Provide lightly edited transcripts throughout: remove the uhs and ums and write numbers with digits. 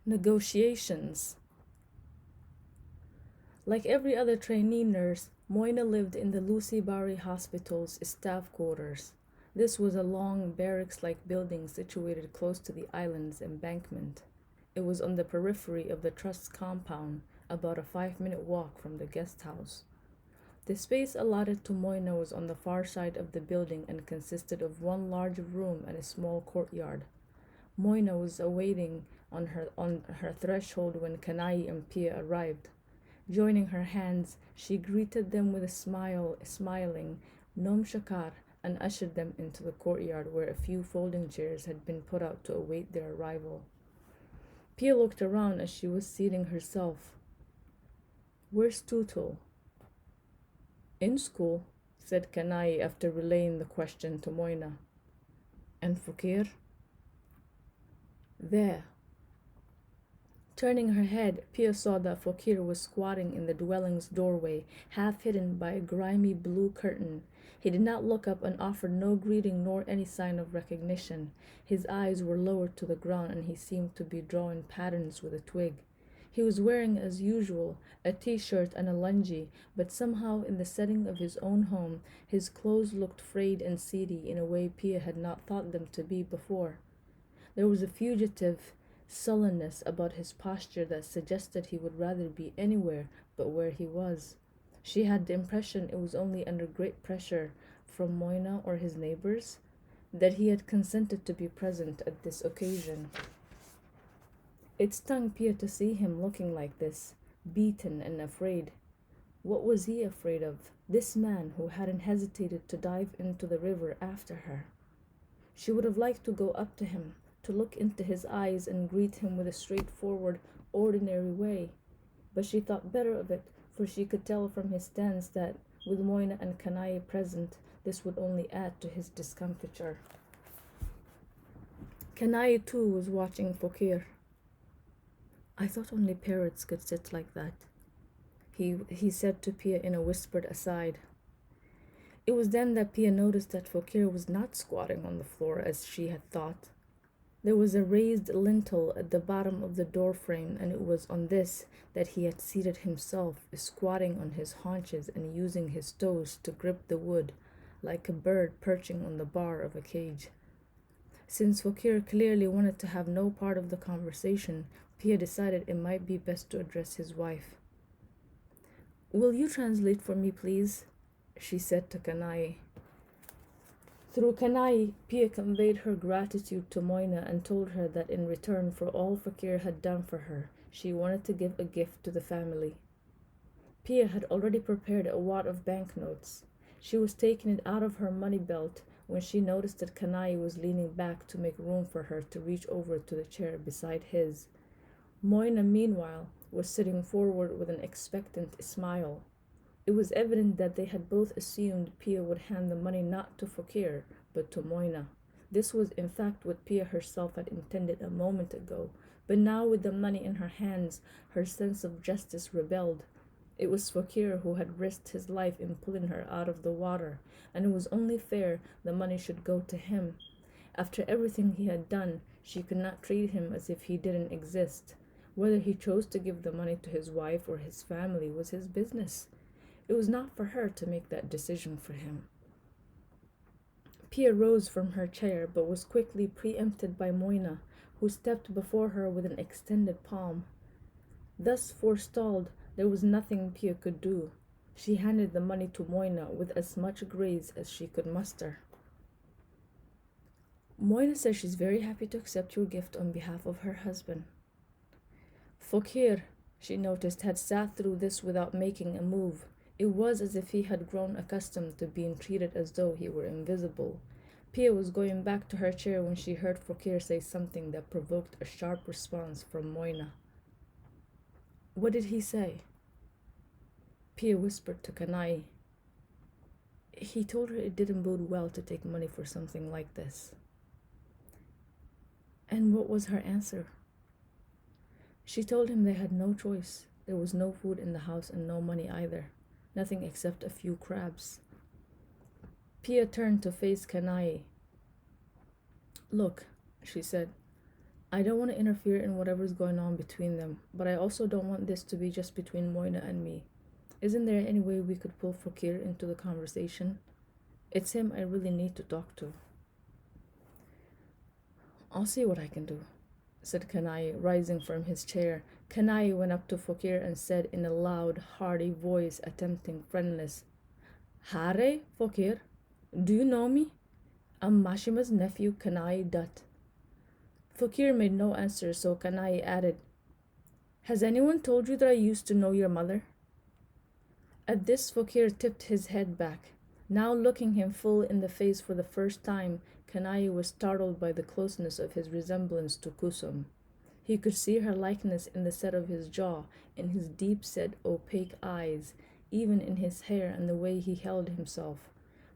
Negotiations. Like every other trainee nurse, Moina lived in the Lucy Barry Hospital's staff quarters. This was a long, barracks like building situated close to the island's embankment. It was on the periphery of the Trust's compound, about a 5-minute walk from the guest house. The space allotted to Moina was on the far side of the building and consisted of one large room and a small courtyard. Moina was awaiting on her threshold when Kanai and Pia arrived. Joining her hands, she greeted them with a smile, smiling, Nom Shakar, and ushered them into the courtyard where a few folding chairs had been put out to await their arrival. Pia looked around as she was seating herself. Where's Tutul? In school, said Kanai after relaying the question to Moina. And Fakir? There. Turning her head, Pia saw that Fakir was squatting in the dwelling's doorway, half hidden by a grimy blue curtain. He did not look up and offered no greeting nor any sign of recognition. His eyes were lowered to the ground and he seemed to be drawing patterns with a twig. He was wearing, as usual, a t-shirt and a lungi, but somehow in the setting of his own home, his clothes looked frayed and seedy in a way Pia had not thought them to be before. There was a fugitive sullenness about his posture that suggested he would rather be anywhere but where he was. She had the impression it was only under great pressure from Moina or his neighbors that he had consented to be present at this occasion. It stung Pia to see him looking like this, beaten and afraid. What was he afraid of, this man who hadn't hesitated to dive into the river after her? She would have liked to go up to him, to look into his eyes and greet him with a straightforward, ordinary way. But she thought better of it, for she could tell from his stance that, with Moina and Kanai present, this would only add to his discomfiture. Kanai too was watching Fakir. I thought only parrots could sit like that, he said to Pia in a whispered aside. It was then that Pia noticed that Fakir was not squatting on the floor as she had thought. There was a raised lintel at the bottom of the door frame, and it was on this that he had seated himself, squatting on his haunches and using his toes to grip the wood, like a bird perching on the bar of a cage. Since Fakir clearly wanted to have no part of the conversation, Pia decided it might be best to address his wife. Will you translate for me, please? She said to Kanai. Through Kanai, Pia conveyed her gratitude to Moina and told her that in return for all Fakir had done for her, she wanted to give a gift to the family. Pia had already prepared a wad of banknotes. She was taking it out of her money belt when she noticed that Kanai was leaning back to make room for her to reach over to the chair beside his. Moina, meanwhile, was sitting forward with an expectant smile. It was evident that they had both assumed Pia would hand the money not to Fakir, but to Moina. This was in fact what Pia herself had intended a moment ago, but now with the money in her hands, her sense of justice rebelled. It was Fakir who had risked his life in pulling her out of the water, and it was only fair the money should go to him. After everything he had done, she could not treat him as if he didn't exist. Whether he chose to give the money to his wife or his family was his business. It was not for her to make that decision for him. Pia rose from her chair, but was quickly preempted by Moina, who stepped before her with an extended palm. Thus forestalled, there was nothing Pia could do. She handed the money to Moina with as much grace as she could muster. Moina says she's very happy to accept your gift on behalf of her husband. Fakir, she noticed, had sat through this without making a move. It was as if he had grown accustomed to being treated as though he were invisible. Pia was going back to her chair when she heard Fakir say something that provoked a sharp response from Moina. What did he say? Pia whispered to Kanai. He told her it didn't bode well to take money for something like this. And what was her answer? She told him they had no choice. There was no food in the house and no money either. Nothing except a few crabs. Pia turned to face Kanai. Look, she said, I don't want to interfere in whatever's going on between them, but I also don't want this to be just between Moina and me. Isn't there any way we could pull Fakir into the conversation? It's him I really need to talk to. I'll see what I can do, said Kanai, rising from his chair. Kanai went up to Fakir and said in a loud, hearty voice, attempting friendliness, Hare, Fakir, do you know me? I'm Mashima's nephew, Kanai Dutt. Fakir made no answer, so Kanai added, Has anyone told you that I used to know your mother? At this, Fakir tipped his head back. Now looking him full in the face for the first time, Kanai was startled by the closeness of his resemblance to Kusum. He could see her likeness in the set of his jaw, in his deep-set, opaque eyes, even in his hair and the way he held himself.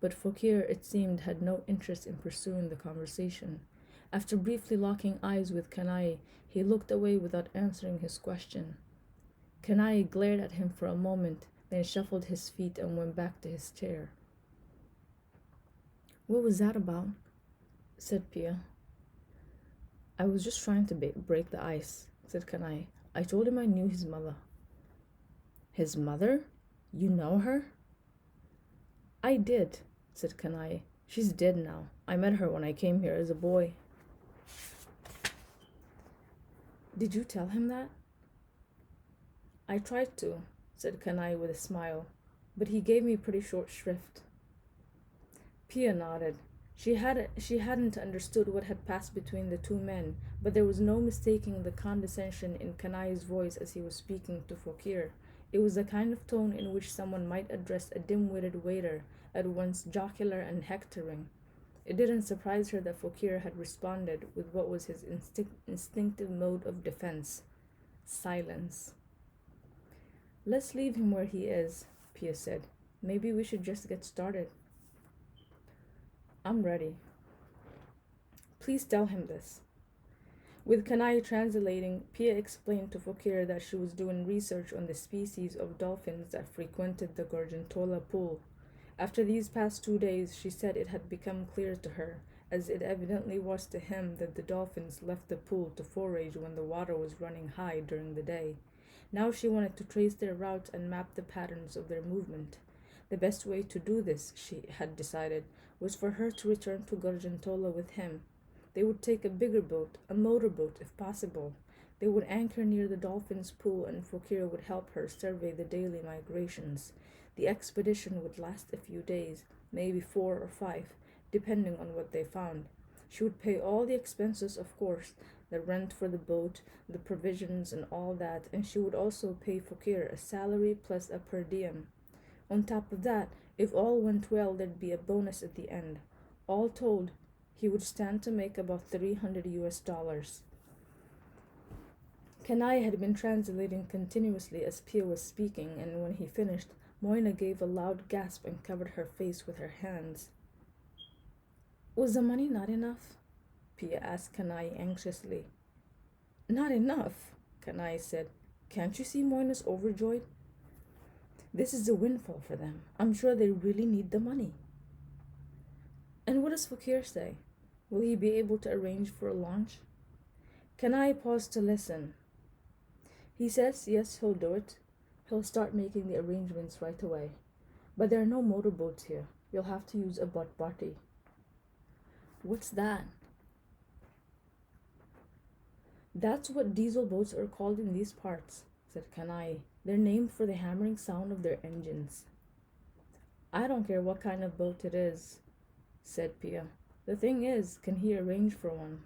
But Fakir, it seemed, had no interest in pursuing the conversation. After briefly locking eyes with Kanai, he looked away without answering his question. Kanai glared at him for a moment, then shuffled his feet and went back to his chair. What was that about? Said Pia. I was just trying to break the ice, said Kanai. I told him I knew his mother. His mother? You know her? I did, said Kanai. She's dead now. I met her when I came here as a boy. Did you tell him that? I tried to, said Kanai with a smile, but he gave me pretty short shrift. Pia nodded. She hadn't understood what had passed between the two men, but there was no mistaking the condescension in Kanai's voice as he was speaking to Fakir. It was the kind of tone in which someone might address a dim-witted waiter, at once jocular and hectoring. It didn't surprise her that Fakir had responded with what was his instinctive mode of defense: silence. Let's leave him where he is, Pia said. Maybe we should just get started. I'm ready. Please tell him this. With Kanai translating, Pia explained to Fakir that she was doing research on the species of dolphins that frequented the Gargantola pool. After these past 2 days, she said it had become clear to her, as it evidently was to him, that the dolphins left the pool to forage when the water was running high during the day. Now she wanted to trace their routes and map the patterns of their movement. The best way to do this, she had decided, was for her to return to Gargantola with him. They would take a bigger boat, a motorboat if possible. They would anchor near the dolphins' pool and Fakir would help her survey the daily migrations. The expedition would last a few days, maybe 4 or 5, depending on what they found. She would pay all the expenses, of course, the rent for the boat, the provisions, and all that, and she would also pay Fakir a salary plus a per diem. On top of that, if all went well, there'd be a bonus at the end. All told, he would stand to make about $300. Kanai had been translating continuously as Pia was speaking, and when he finished, Moina gave a loud gasp and covered her face with her hands. Was the money not enough? Pia asked Kanai anxiously. Not enough, Kanai said. Can't you see Moina's overjoyed? This is a windfall for them. I'm sure they really need the money. And what does Fakir say? Will he be able to arrange for a launch? Kanai paused to listen. He says yes, he'll do it. He'll start making the arrangements right away. But there are no motorboats here. You'll have to use a botbati. What's that? That's what diesel boats are called in these parts, said Kanai. They're named for the hammering sound of their engines. I don't care what kind of boat it is, said Pia. The thing is, can he arrange for one?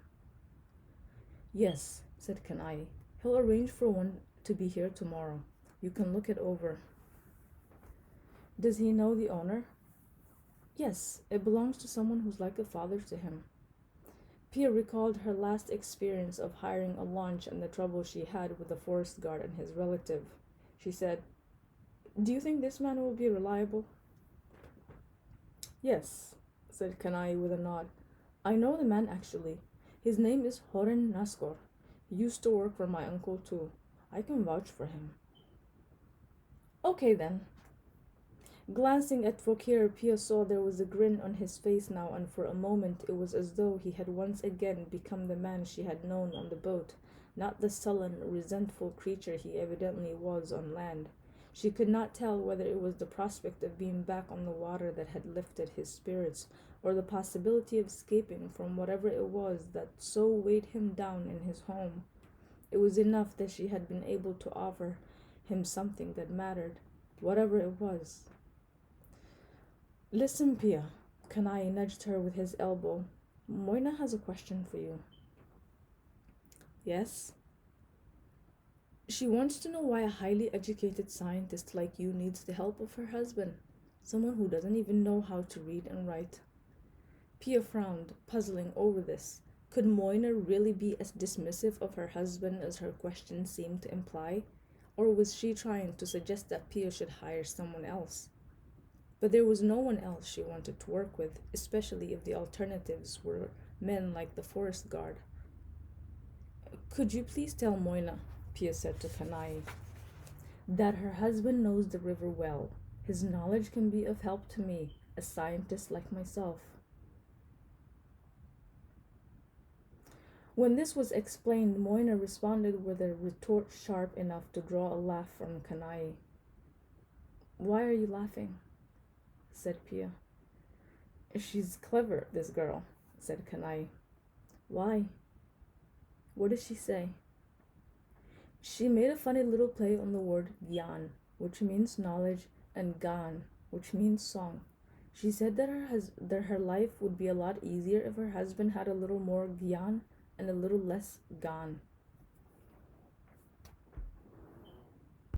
Yes, said Kanai. He'll arrange for one to be here tomorrow. You can look it over. Does he know the owner? Yes, it belongs to someone who's like a father to him. Pia recalled her last experience of hiring a launch and the trouble she had with the forest guard and his relative. She said, Do you think this man will be reliable? Yes, said Kanai with a nod. I know the man actually. His name is Horen Naskor. He used to work for my uncle too. I can vouch for him. Okay then. Glancing at Fokir, Pia saw there was a grin on his face now, and for a moment it was as though he had once again become the man she had known on the boat, not the sullen, resentful creature he evidently was on land. She could not tell whether it was the prospect of being back on the water that had lifted his spirits, or the possibility of escaping from whatever it was that so weighed him down in his home. It was enough that she had been able to offer him something that mattered, whatever it was. Listen, Pia. Kanai nudged her with his elbow. Moina has a question for you. Yes? She wants to know why a highly educated scientist like you needs the help of her husband, someone who doesn't even know how to read and write. Pia frowned, puzzling over this. Could Moina really be as dismissive of her husband as her question seemed to imply? Or was she trying to suggest that Pia should hire someone else? But there was no one else she wanted to work with, especially if the alternatives were men like the forest guard. Could you please tell Moina, Pia said to Kanai, that her husband knows the river well. His knowledge can be of help to me, a scientist like myself. When this was explained, Moina responded with a retort sharp enough to draw a laugh from Kanai. Why are you laughing? Said Pia. She's clever, this girl, said Kanai. Why? What did she say? She made a funny little play on the word gyan, which means knowledge, and gan, which means song. She said that her life would be a lot easier if her husband had a little more gyan and a little less gan.